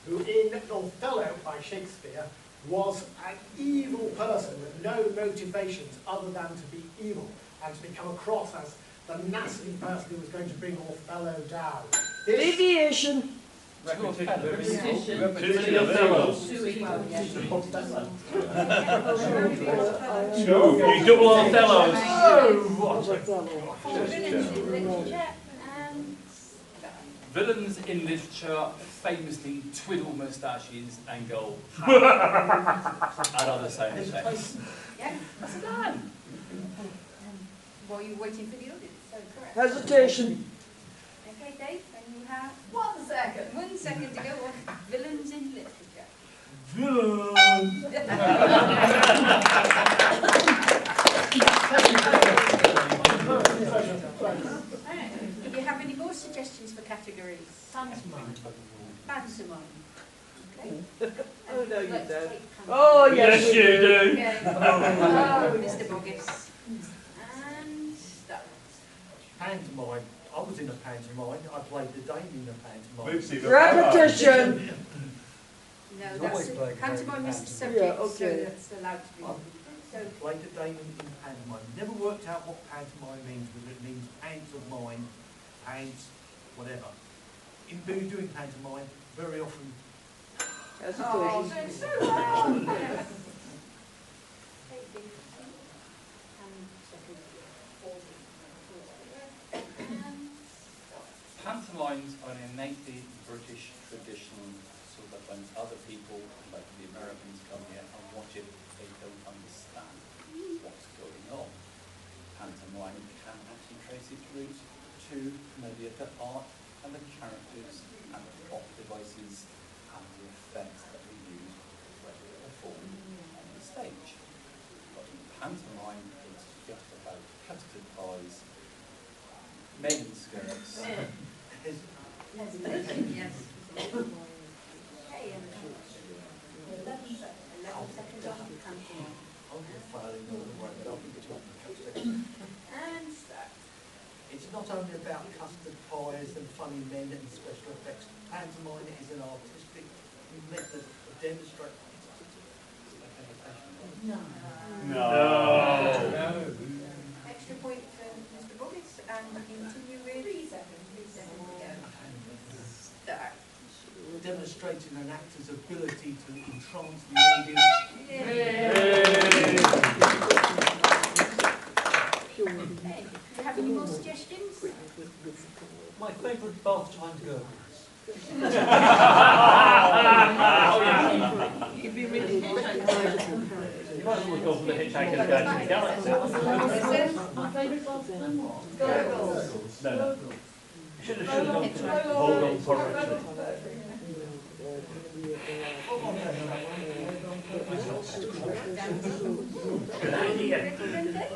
Speaker 7: who in Othello by Shakespeare was an evil person with no motivations other than to be evil and to become across as the nasty person who was going to bring Othello down. This
Speaker 3: Deviation.
Speaker 9: Too many Othellos. You double Othellos.
Speaker 1: Villains in literature, and
Speaker 2: Villains in literature famously twiddle moustaches and go and other sound effects.
Speaker 1: yeah.
Speaker 2: That's a man.
Speaker 1: While you're waiting for the audience, so correct.
Speaker 3: Hesitation.
Speaker 1: Okay, Dave, and you have
Speaker 10: 1 second.
Speaker 1: 1 second to go on villains in literature. Do you have any more suggestions for categories?
Speaker 10: Pantomime.
Speaker 1: Pantomime. Okay.
Speaker 3: Oh, no, you
Speaker 1: Let's
Speaker 3: don't.
Speaker 1: take pantomime.
Speaker 3: Oh, yes,
Speaker 9: Yes, you do.
Speaker 1: Okay. Oh, Mr. Boggis. And start.
Speaker 4: Pantomime. I was in a pantomime. I played the dame in a pantomime.
Speaker 6: Lucy, the
Speaker 3: Repetition.
Speaker 1: No,
Speaker 4: He's
Speaker 1: that's
Speaker 4: always playing
Speaker 1: pantomime is the
Speaker 4: pantomime.
Speaker 1: subject,
Speaker 3: Yeah, okay.
Speaker 1: so that's allowed to be. So,
Speaker 4: Played the dame in pantomime. Never worked out what pantomime means, whether it means pants of mine, pants, whatever. In doing pantomime, very often
Speaker 3: Hesitation.
Speaker 10: Doing so well.
Speaker 2: Pantomimes are an innately British tradition, so that when other people, like the Americans, come here and watch it, they don't understand what's going on. Pantomime can actually trace its roots to medieval art and the characters and the plot devices and the effects that we use when we perform on the stage. But in pantomime, it's just about custard pies, maiden skirts.
Speaker 1: hesitation, yes. Okay, 11 seconds on pantomime. And start.
Speaker 4: it's not only about custard pies and funny men and special effects. Pantomime is an artistic method of demonstrating.
Speaker 10: No.
Speaker 9: No.
Speaker 1: Extra point for Mr. Boggis, and continue with 3 seconds. 3 seconds to go. Start.
Speaker 4: Demonstrating an actor's ability to entrance the audience.
Speaker 1: Okay, do you have any more suggestions?
Speaker 4: My favourite bath time girls.
Speaker 3: You'd be really
Speaker 9: You might as well go for the Hitchhiker's Guide to the Galaxy.
Speaker 10: My favourite bath time?
Speaker 9: No. You should have gone for Hold On Poetry. Good idea.
Speaker 1: Ready then, Dave?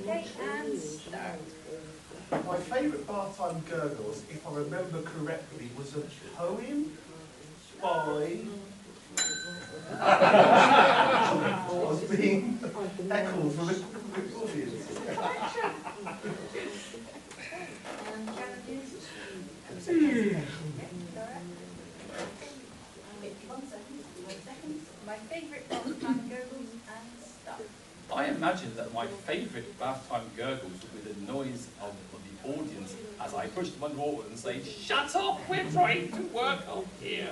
Speaker 1: Okay, and start.
Speaker 6: My favourite bath-time gurgles, if I remember correctly, was a poem by... I was being heckled from the audience.
Speaker 1: Challenges? 1 second. 1 second. My favourite bath-time gurgles, and start.
Speaker 2: I imagine that my favourite bath time gurgles would be the noise of the audience as I push them underwater and say, "Shut up, we're trying to work up here."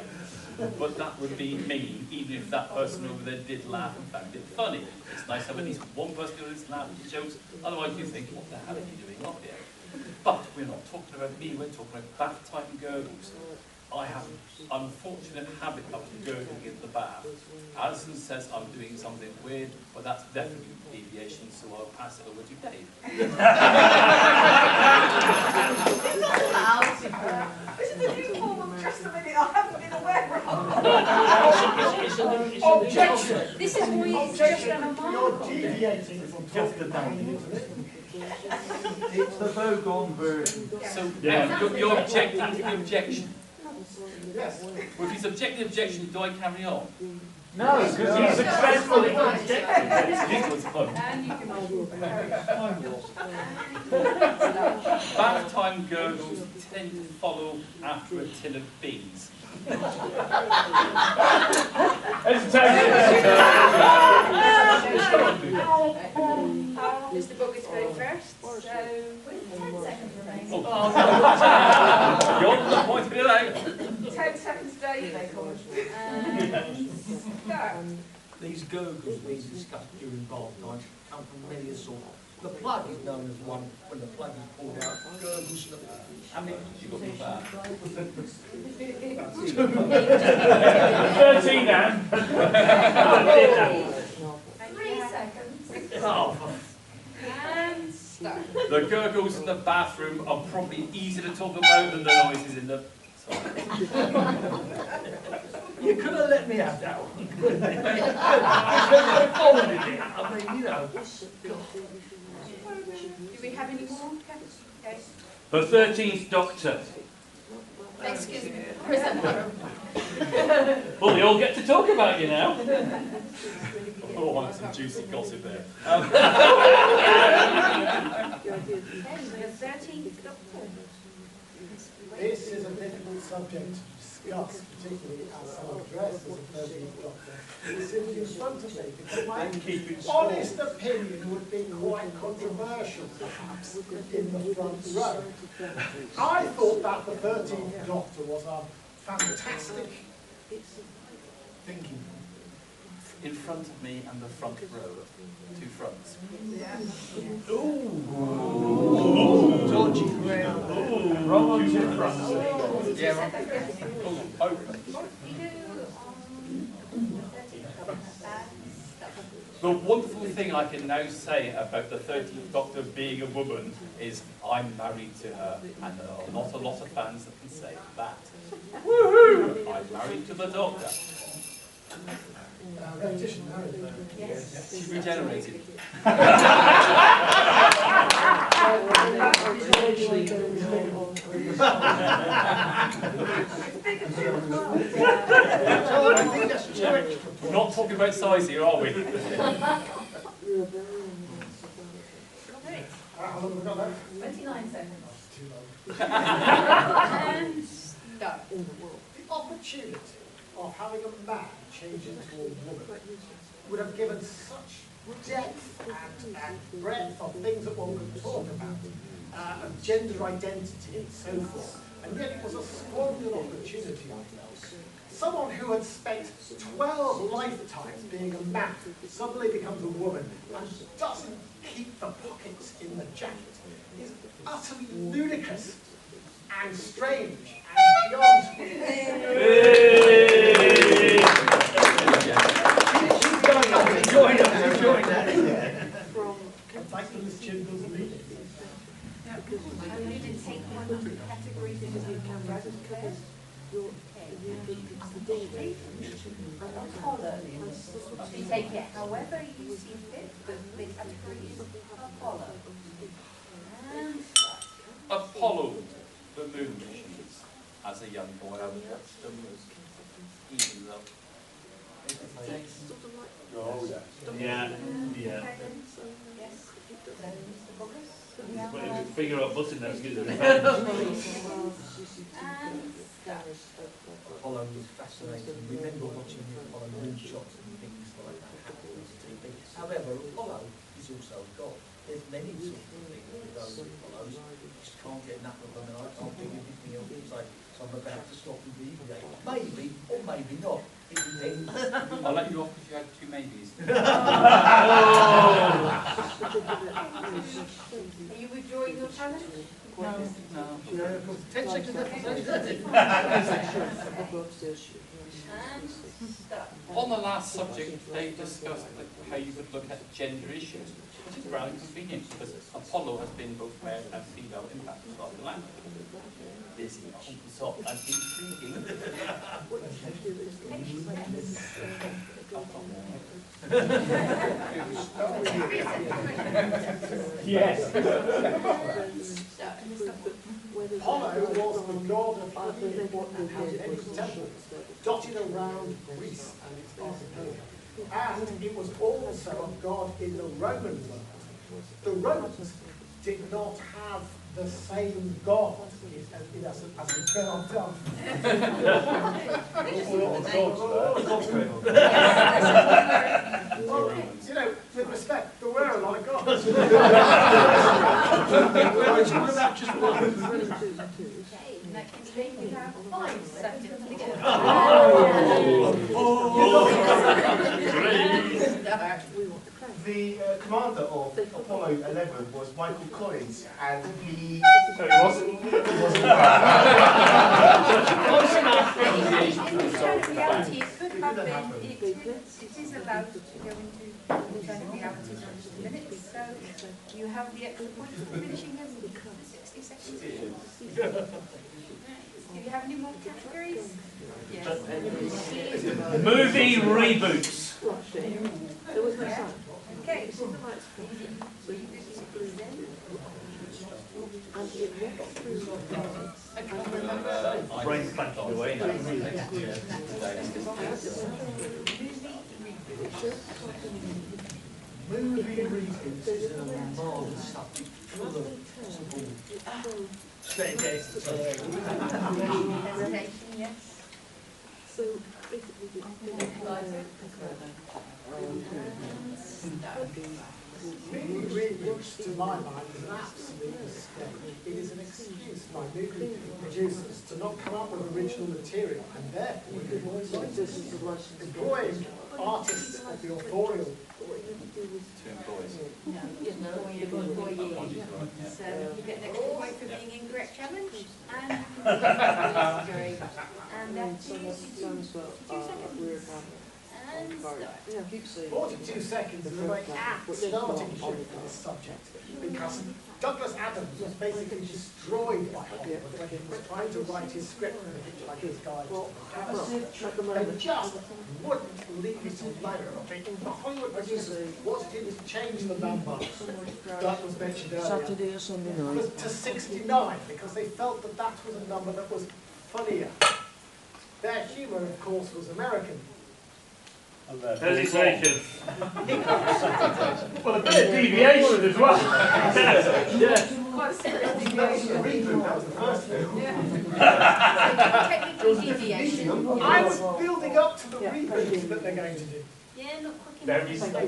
Speaker 2: But that would be me, even if that person over there did laugh and found it funny. It's nice to have at least one person who does laugh at the jokes, otherwise you think, what the hell are you doing up here? But we're not talking about me, we're talking about bath time gurgles. I have an unfortunate habit of gurgling in the bath. Alison says I'm doing something weird, but that's definitely deviation, so I'll pass it over to Dave.
Speaker 10: This is a new form of just a minute I haven't been aware of.
Speaker 4: Objection!
Speaker 1: This is why it's just
Speaker 7: Objection!
Speaker 1: an
Speaker 7: You're
Speaker 1: Armadacon.
Speaker 7: deviating from
Speaker 6: Just the
Speaker 7: talking.
Speaker 6: It's the Vogon version.
Speaker 2: So
Speaker 9: Yeah.
Speaker 2: you're objecting to the objection.
Speaker 7: Yes.
Speaker 2: Well, if he's objecting the objection, do I carry on?
Speaker 6: No, because he's successfully objected.
Speaker 2: This was fun.
Speaker 1: And you can
Speaker 2: Bath time gurgles tend to follow after a tin of beans.
Speaker 1: Mr. Bucket's going first, so
Speaker 10: With 10 seconds remaining.
Speaker 2: Oh, you're the point of it out.
Speaker 1: 10 seconds, Dave. And start.
Speaker 11: These gurgles we discussed during bath time come from many a source. The plug is known as one. When the plug is pulled out, gurgles.
Speaker 2: How many did you got in the bath?
Speaker 9: 13, Anne.
Speaker 10: 3 seconds.
Speaker 11: Oh,
Speaker 1: And start.
Speaker 2: The gurgles in the bathroom are probably easier to talk about than the noises in the... Sorry.
Speaker 11: you could have let me have that one. I mean, you know.
Speaker 1: Do we have any more? Okay.
Speaker 9: The 13th Doctor.
Speaker 10: Excuse me. Presenter.
Speaker 9: Well, they all get to talk about you now.
Speaker 2: Oh, I want some juicy gossip there.
Speaker 1: Okay, the 13th Doctor.
Speaker 7: This is a difficult subject to discuss, particularly as someone dressed as a 13th Doctor. It's sitting in front of me because my honest opinion would be quite controversial, perhaps, in the front row. I thought that the 13th Doctor was a fantastic thinking.
Speaker 2: In front of me and the front row. 2 fronts.
Speaker 11: Dodgy.
Speaker 6: Wrong on 2 fronts.
Speaker 2: Yeah, right. Oh, open. The wonderful thing I can now say about the 13th Doctor being a woman is I'm married to her, and there are not a lot of fans that can say that. Woohoo! I'm married to the Doctor.
Speaker 7: Repetition, no.
Speaker 1: Yes.
Speaker 2: She's regenerated. We're not talking about size here, are we?
Speaker 7: How long have we got left?
Speaker 10: 29 seconds.
Speaker 7: Too long.
Speaker 1: And start.
Speaker 7: The opportunity of having a man change into a woman would have given such depth and breadth of things that one could talk about, of gender identity and so forth. And yet it was a squandered opportunity, I felt. Someone who had spent 12 lifetimes being a man suddenly becomes a woman and doesn't keep the pockets in the jacket is utterly ludicrous and strange and beyond.
Speaker 11: Enjoying that.
Speaker 7: Thanks for this Jingles meeting.
Speaker 1: And we didn't take one of the categories in the you take it however you see fit, but the category is Apollo. And
Speaker 2: Apollo, the moon missions. As a young boy, I watched them even though.
Speaker 6: Oh, yeah.
Speaker 9: Yeah, yeah.
Speaker 1: yes.
Speaker 9: But if you figure out button, that's good.
Speaker 1: And
Speaker 11: Apollo was fascinating. Remember watching the Apollo moonshots and things like that happen on TV. However, Apollo is also a god. There's many sort of things with those Apollos. You just can't get enough of them, and I can't do anything else to say. So I'm about to stop and deviate. Maybe, or maybe not.
Speaker 2: I'll let you off if you had 2 maybes.
Speaker 1: Are you withdrawing your challenge?
Speaker 2: No.
Speaker 4: 10 seconds left.
Speaker 1: And start.
Speaker 2: On the last subject, they discussed how you could look at gender issues, which is rather convenient because Apollo has been both male and female impacted on the land. This is so intriguing.
Speaker 7: Yes. Apollo was the god of healing and had many temples dotted around Greece and its archipelago. And it was also a god in the Roman world. The Romans did not have the same god as the god of. Well, you know, with respect, there were a lot of gods.
Speaker 1: Okay, in that case, we have 5 seconds to go.
Speaker 6: The commander of Apollo 11 was Michael Collins, and he
Speaker 9: wasn't.
Speaker 1: In reality, it could have been, it is allowed to go into alternate realities for just a minute, so you have the extra point for finishing in 60 seconds. Do you have any more categories? Yes.
Speaker 9: Movie reboots.
Speaker 1: Okay.
Speaker 9: Brain's blanking away now.
Speaker 4: Movie reboots is a marvellous subject full of possible
Speaker 1: Hesitation, yes.
Speaker 3: So basically,
Speaker 7: Movie reboots, to my mind, is an absolute mistake. It is an excuse by movie producers to not come up with original material and therefore employing artists of the authorial.
Speaker 1: So you get an extra point for being incorrect challenge, and that is 2 seconds. And start.
Speaker 7: 42 seconds is a very apt starting point for this subject, because Douglas Adams was basically destroyed by Hollywood when he was trying to write his script for the Hitchhiker's Guide to the Galaxy. They just wouldn't leave it alone. The Hollywood producers wanted him to change the number that was mentioned earlier
Speaker 3: Saturday or Sunday night
Speaker 7: to 69, because they felt that that was a number that was funnier. Their humour, of course, was American.
Speaker 9: Hesitation. Well, a bit of deviation as well. Yeah.
Speaker 1: Quite a serious
Speaker 6: That was the
Speaker 1: deviation.
Speaker 6: reboot, that was the first film.
Speaker 1: Technically deviation.
Speaker 7: I was building up to the reboot that they're going to do.
Speaker 1: Yeah, not quick enough.
Speaker 9: Very slow.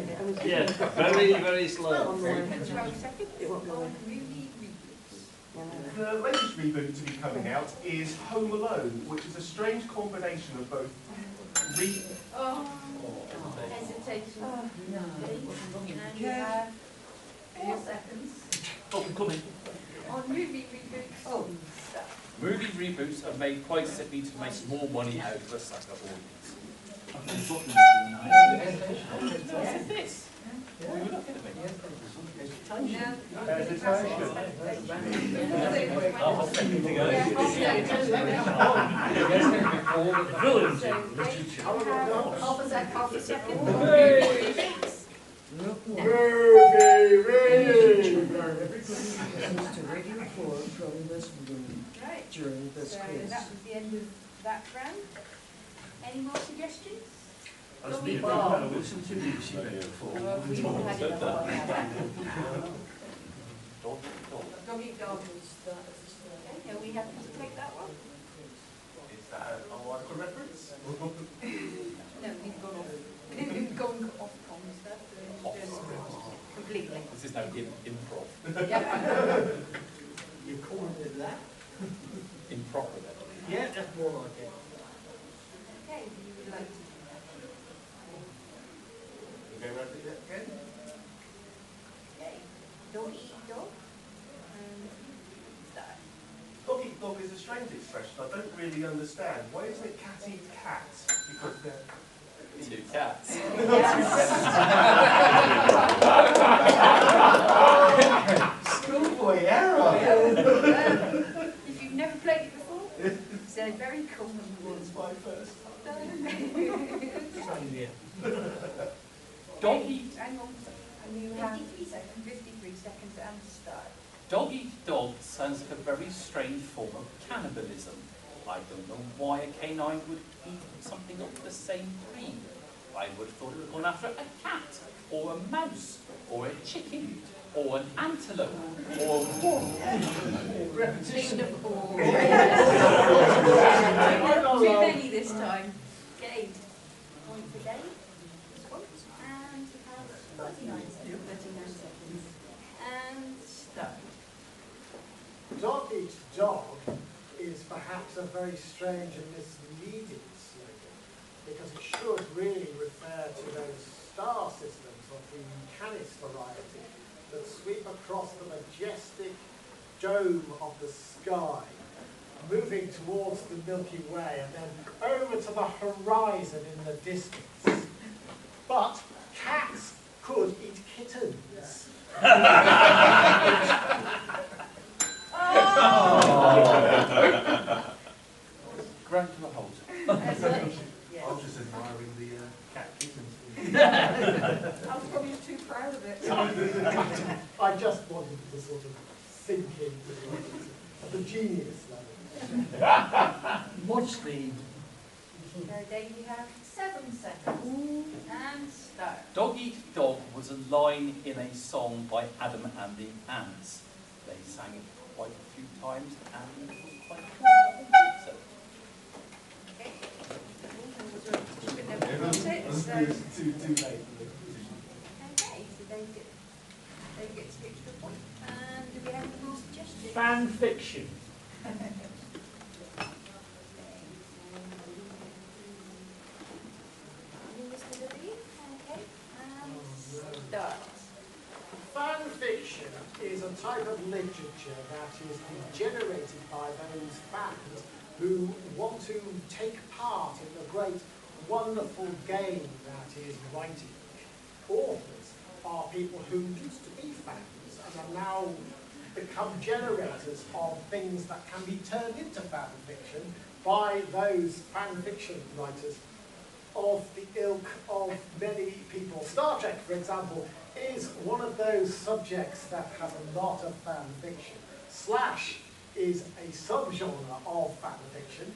Speaker 9: Yeah, very, very slow.
Speaker 1: 12 seconds on movie reboots.
Speaker 6: The latest reboot to be coming out is Home Alone, which is a strange combination of both
Speaker 1: Hesitation. And you have 4 seconds
Speaker 9: Oh, I'm coming.
Speaker 1: on movie reboots. Start.
Speaker 2: Movie reboots are made quite simply to make more money out of a sucker audience. What's this? What are you looking at me?
Speaker 9: Villains.
Speaker 1: Half a second. Right.
Speaker 3: during this
Speaker 1: So
Speaker 3: quiz.
Speaker 1: that was the end of that round. Any more suggestions?
Speaker 9: I just need to think about it. Listen to this before.
Speaker 1: We've all had enough of that. Dog eat dog. Okay, are we happy to take that one?
Speaker 6: Is that a local reference?
Speaker 1: No, we've gone off. We've gone off on stuff. Just completely.
Speaker 2: This is now improv.
Speaker 1: Yeah.
Speaker 11: You're calling it that?
Speaker 2: Improper then.
Speaker 11: Yeah, that's more like it.
Speaker 1: Okay, you would like to
Speaker 6: Okay, repeat that again.
Speaker 1: Okay. Dog eat dog. Start.
Speaker 6: Dog eat dog is a strange expression. I don't really understand. Why isn't it cat eat cat? Because they're
Speaker 2: Two cats.
Speaker 6: schoolboy error.
Speaker 1: If you've never played it before, it's a very common one.
Speaker 6: It's my first
Speaker 11: Same here.
Speaker 2: Dog eat.
Speaker 1: Hang on. And you have
Speaker 10: 53 seconds.
Speaker 1: 53 seconds and start.
Speaker 2: Dog eat dog sounds like a very strange form of cannibalism. I don't know why a canine would eat something of the same breed. I would have thought it would have gone after a cat, or a mouse, or a chicken, or an antelope, or
Speaker 1: Repetition of all. Too many this time. Okay.
Speaker 10: Point for Dave. And you have 39 seconds.
Speaker 1: 39 seconds. And start.
Speaker 7: Dog eat dog is perhaps a very strange and misleading slogan, because it should really refer to those star systems of the Canis variety that sweep across the majestic dome of the sky, moving towards the Milky Way and then over to the horizon in the distance. But cats could eat kittens.
Speaker 2: ground to a halt.
Speaker 1: That's it. Yeah.
Speaker 6: I'm just admiring the cat kittens.
Speaker 1: I was probably too proud of it.
Speaker 7: I just wanted to sort of sink into the genius level.
Speaker 11: Watch speed.
Speaker 1: So Dave, you have
Speaker 10: 7 seconds.
Speaker 1: and start.
Speaker 2: Dog Eat Dog was a line in a song by Adam and the Ants. They sang it quite a few times and it was quite cool. So,
Speaker 1: Okay. That's it. So,
Speaker 6: Too late.
Speaker 1: okay, so Dave gets the extra point. And do we have any more suggestions?
Speaker 9: Fan fiction.
Speaker 1: Okay, and start.
Speaker 7: Fan fiction is a type of literature that is generated by those fans who want to take part in the great, wonderful game that is writing. Authors are people who used to be fans and are now become generators of things that can be turned into fan fiction by those fan fiction writers of the ilk of many people. Star Trek, for example, is one of those subjects that has a lot of fan fiction. Slash is a subgenre of fan fiction,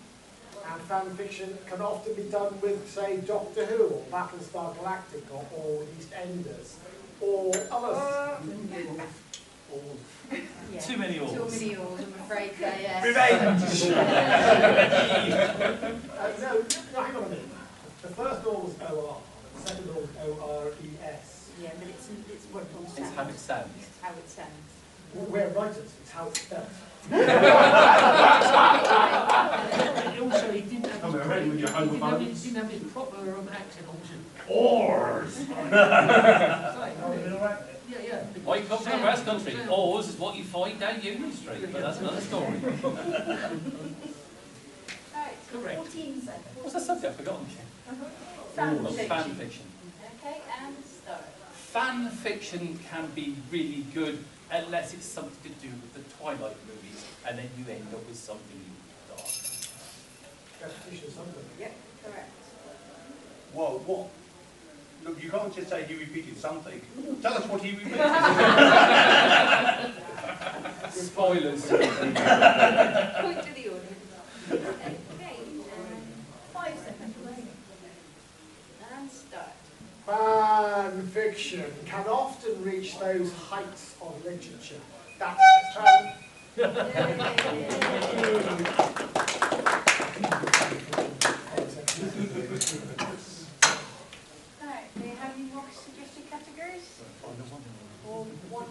Speaker 7: and fan fiction can often be done with, say, Doctor Who, or Battlestar Galactica, or EastEnders, or others.
Speaker 1: Yeah.
Speaker 2: Too many alls.
Speaker 1: Too many alls, I'm afraid. Yeah.
Speaker 2: Revenge!
Speaker 7: No, hang on a minute. The first all was OR, the second all was ORES.
Speaker 1: Yeah, but it's what it all
Speaker 2: It's
Speaker 1: sounds.
Speaker 2: how it sounds.
Speaker 1: It's how it sounds.
Speaker 7: We're writers, it's how it's spelled.
Speaker 11: Also, he didn't have
Speaker 6: Come
Speaker 11: his
Speaker 6: on, ready with your
Speaker 11: he didn't have
Speaker 6: homophones.
Speaker 11: his proper accent.
Speaker 9: Oars.
Speaker 11: Yeah.
Speaker 2: Why come from the West Country? Oars is what you find down Union Street, but that's another story.
Speaker 1: Right.
Speaker 11: Correct.
Speaker 10: 14 seconds.
Speaker 2: What's the subject? I've forgotten.
Speaker 1: Fan
Speaker 2: Oh,
Speaker 1: fiction.
Speaker 2: fan fiction.
Speaker 1: Okay, and start.
Speaker 2: Fan fiction can be really good unless it's something to do with the Twilight movies, and then you end up with something dark.
Speaker 7: Repetition something.
Speaker 1: Yep, correct.
Speaker 6: Whoa, what? Look, you can't just say he repeated something. Tell us what he repeated.
Speaker 2: Spoilers.
Speaker 1: Point to the audience. Okay,
Speaker 10: 5 seconds.
Speaker 1: and start.
Speaker 7: Fan fiction can often reach those heights of literature that
Speaker 1: Alright, do you have any more suggested categories? Or one?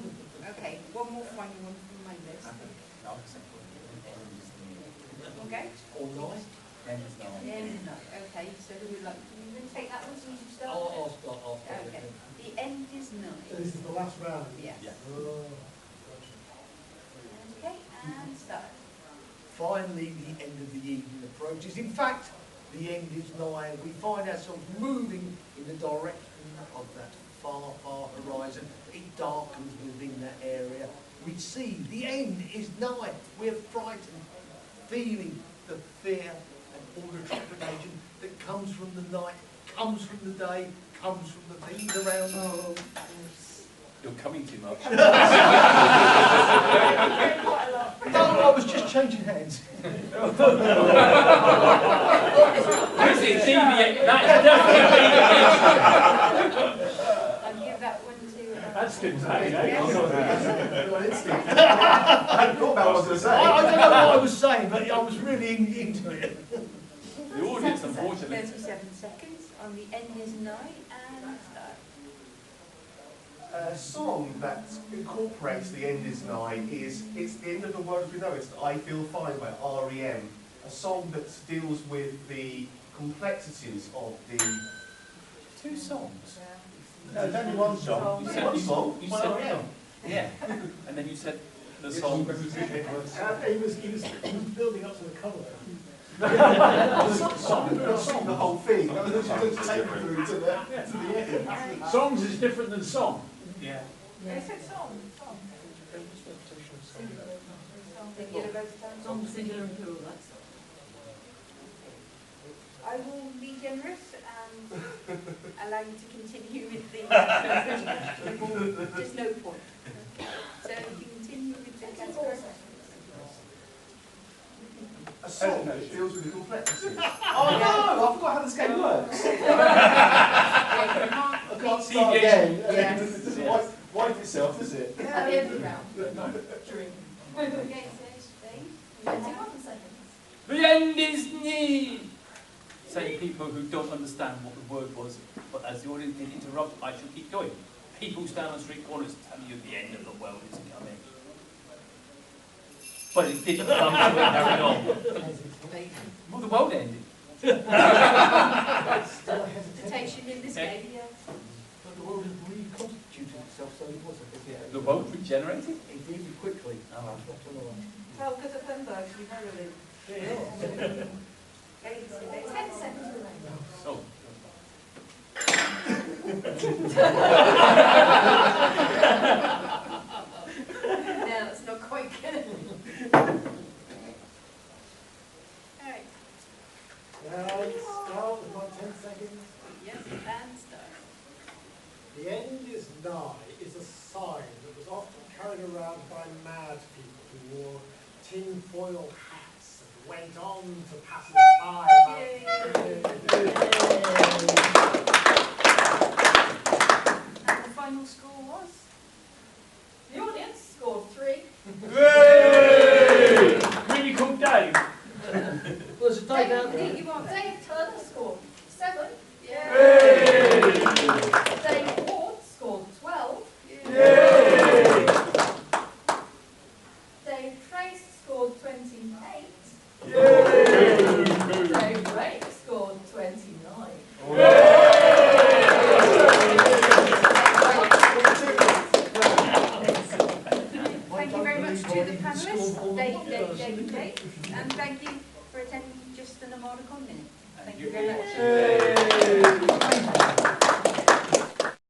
Speaker 1: Okay, one more final one from my list. Okay?
Speaker 2: All night?
Speaker 1: Okay, so who would like to take that one? So you start?
Speaker 11: I'll start off.
Speaker 1: Okay.
Speaker 7: last round.
Speaker 1: Yes.
Speaker 2: Yeah.
Speaker 7: Oh.
Speaker 1: Okay, and start.
Speaker 11: Finally, the end of the evening approaches. In fact, the end is nigh. We find ourselves moving in the direction of that far, far horizon. It darkens within that area. We see the end is nigh. We're frightened, feeling the fear and all the trepidation that comes from the night, comes from the day, comes from the things around us.
Speaker 2: You're coming too much.
Speaker 11: No, I was just changing hands.
Speaker 1: I'll give that one to...
Speaker 9: That's good.
Speaker 6: I hadn't thought about what I was going to say.
Speaker 11: I don't know what I was saying, but I was really into it.
Speaker 2: The audience, unfortunately.
Speaker 1: 37 seconds on the end is nigh, and start.
Speaker 6: A song that incorporates the end is nigh is It's the End of the World as We Know It, I Feel Fine by R.E.M. A song that deals with the complexities of the...
Speaker 2: Two songs.
Speaker 6: No, there's only one song.
Speaker 2: You said
Speaker 6: One song,
Speaker 2: You
Speaker 6: one
Speaker 2: said
Speaker 6: R.E.M.
Speaker 2: Yeah. And then you said the song.
Speaker 7: He was building up to the colour.
Speaker 6: Song, the whole thing. Just take it through to the end.
Speaker 9: Songs is different than song.
Speaker 2: Yeah.
Speaker 1: They said song. Singular both times.
Speaker 8: Song, singular and plural, that's all.
Speaker 1: I will be generous and allow you to continue with the there's no point. So if you continue with the category.
Speaker 6: A song that deals with the complexities. Oh no! I forgot how this game works. I can't start again.
Speaker 1: Yes.
Speaker 6: Wipe itself, does it?
Speaker 8: At the end of the round.
Speaker 10: Okay, so Spain. 21 seconds.
Speaker 2: The end is near. Say people who don't understand what the word was, but as the audience did interrupt, I shall keep going. People stand on street corners telling you the end of the world is coming. But it didn't come to it very long. Well, the world ended.
Speaker 7: Still a hesitation.
Speaker 1: Hesitation in this game, yeah.
Speaker 11: But the world has reconstituted itself, so it wasn't.
Speaker 2: The world regenerated?
Speaker 11: It really quickly.
Speaker 2: Oh.
Speaker 11: Not to lie.
Speaker 8: Well, because of Pemberg, you know really.
Speaker 1: Okay, so
Speaker 10: 10 seconds remaining.
Speaker 2: Oh.
Speaker 1: no, that's not quite good. Alright,
Speaker 7: And start, we've got 10 seconds.
Speaker 1: yes, and start.
Speaker 7: The end is nigh is a sign that was often carried around by mad people who wore tin foil hats and went on to pass the time.
Speaker 1: And the final score was?
Speaker 8: The audience scored 3.
Speaker 9: Yay! Really cool Dave.
Speaker 11: Well, there's a day down there.
Speaker 1: You are
Speaker 10: Dave Turner scored 7.
Speaker 9: Yay!
Speaker 10: Dave Ward scored 12.
Speaker 9: Yay!
Speaker 10: Dave Trace scored 28.
Speaker 9: Yay!
Speaker 10: Dave Rake scored 29.
Speaker 1: Thank you very much to the panellists, Dave and Kate, and thank you for attending just an Armadacon minute. Thank you very much.
Speaker 9: Yay!